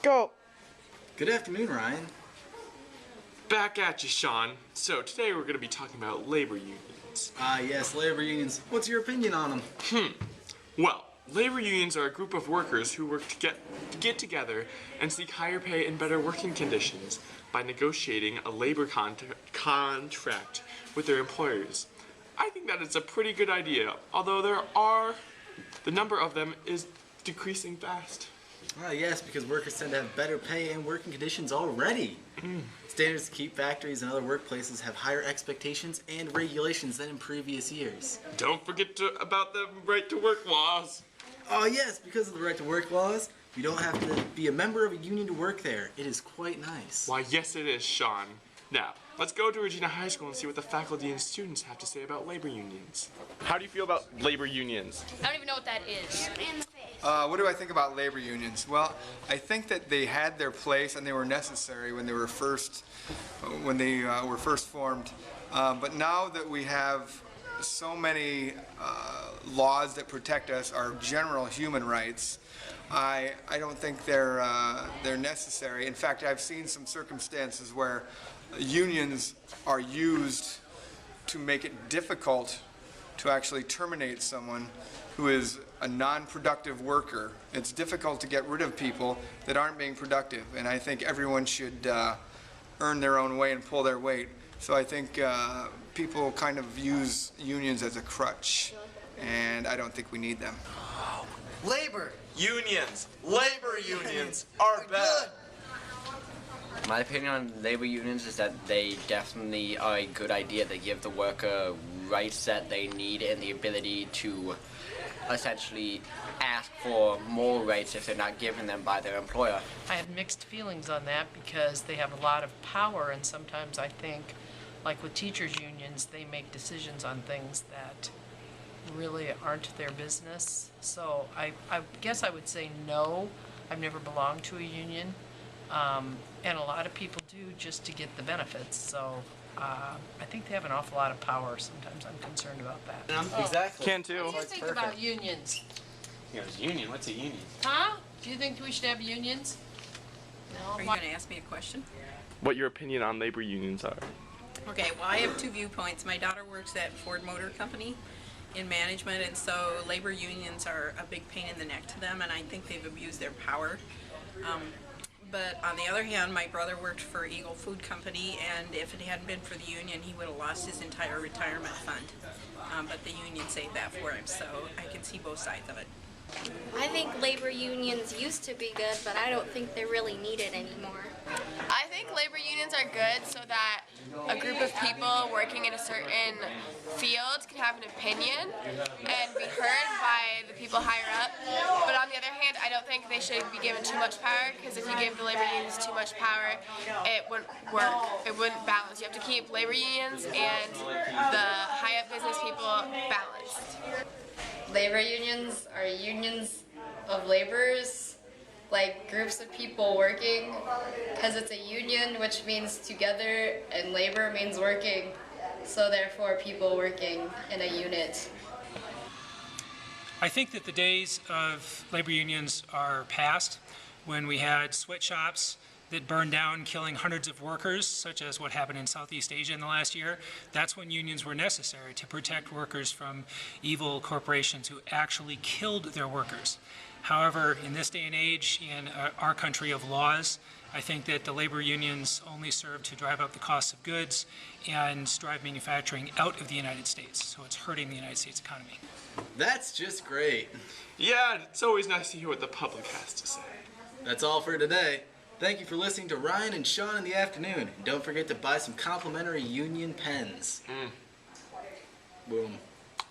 Go. Good afternoon, Ryan. Back at you, Sean. So today we're going to be talking about labor unions. Yes, labor unions. What's your opinion on them? Well, labor unions are a group of workers who work to get together and seek higher pay and better working conditions by negotiating a labor contract with their employers. I think that it's a pretty good idea, although the number of them is decreasing fast. Yes, because workers tend to have better pay and working conditions already. Standards to keep factories and other workplaces have higher expectations and regulations than in previous years. Don't forget about the right to work laws. Oh yes, because of the right to work laws, you don't have to be a member of a union to work there. It is quite nice. Why, yes it is, Sean. Now, let's go to Regina High School and see what the faculty and students have to say about labor unions. How do you feel about labor unions? I don't even know what that is. What do I think about labor unions? Well, I think that they had their place and they were necessary when they were first formed. But now that we have so many laws that protect us, our general human rights, I don't think they're necessary. In fact, I've seen some circumstances where unions are used to make it difficult to actually terminate someone who is a non-productive worker. It's difficult to get rid of people that aren't being productive, and I think everyone should earn their own way and pull their weight. So I think people kind of use unions as a crutch, and I don't think we need them. Labor Unions! Labor unions are bad! My opinion on labor unions is that they definitely are a good idea. They give the worker rights that they need and the ability to essentially ask for more rights if they're not given them by their employer. I have mixed feelings on that because they have a lot of power, and sometimes I think, like with teachers' unions, they make decisions on things that really aren't their business. So I guess I would say no. I've never belonged to a union, and a lot of people do just to get the benefits. So I think they have an awful lot of power. Sometimes I'm concerned about that. Exactly. Can too. What do you think about unions? Union? What's a union? Huh? Do you think we should have unions? No. Are you going to ask me a question? What your opinion on labor unions are? Okay, well, I have two viewpoints. My daughter works at Ford Motor Company in management, and so labor unions are a big pain in the neck to them, and I think they've abused their power. But on the other hand, my brother worked for Eagle Food Company, and if it hadn't been for the union, he would have lost his entire retirement fund. But the union saved that for him, so I can see both sides of it. I think labor unions used to be good, but I don't think they're really needed anymore. I think labor unions are good so that a group of people working in a certain field can have an opinion and be heard by the people higher up. But on the other hand, I don't think they should be given too much power, because if you give the labor unions too much power, it wouldn't work. It wouldn't balance. You have to keep labor unions and the high up business people balanced. Labor unions are unions of laborers, like groups of people working, because it's a union, which means together, and labor means working, so therefore people working in a unit. I think that the days of labor unions are past, when we had sweatshops that burned down, killing hundreds of workers, such as what happened in Southeast Asia in the last year. That's when unions were necessary, to protect workers from evil corporations who actually killed their workers. However, in this day and age, in our country of laws, I think that the labor unions only serve to drive up the cost of goods and drive manufacturing out of the United States. So it's hurting the United States economy. That's just great. Yeah, it's always nice to hear what the public has to say. That's all for today. Thank you for listening to Ryan and Sean in the afternoon. And don't forget to buy some complimentary union pens. Boom.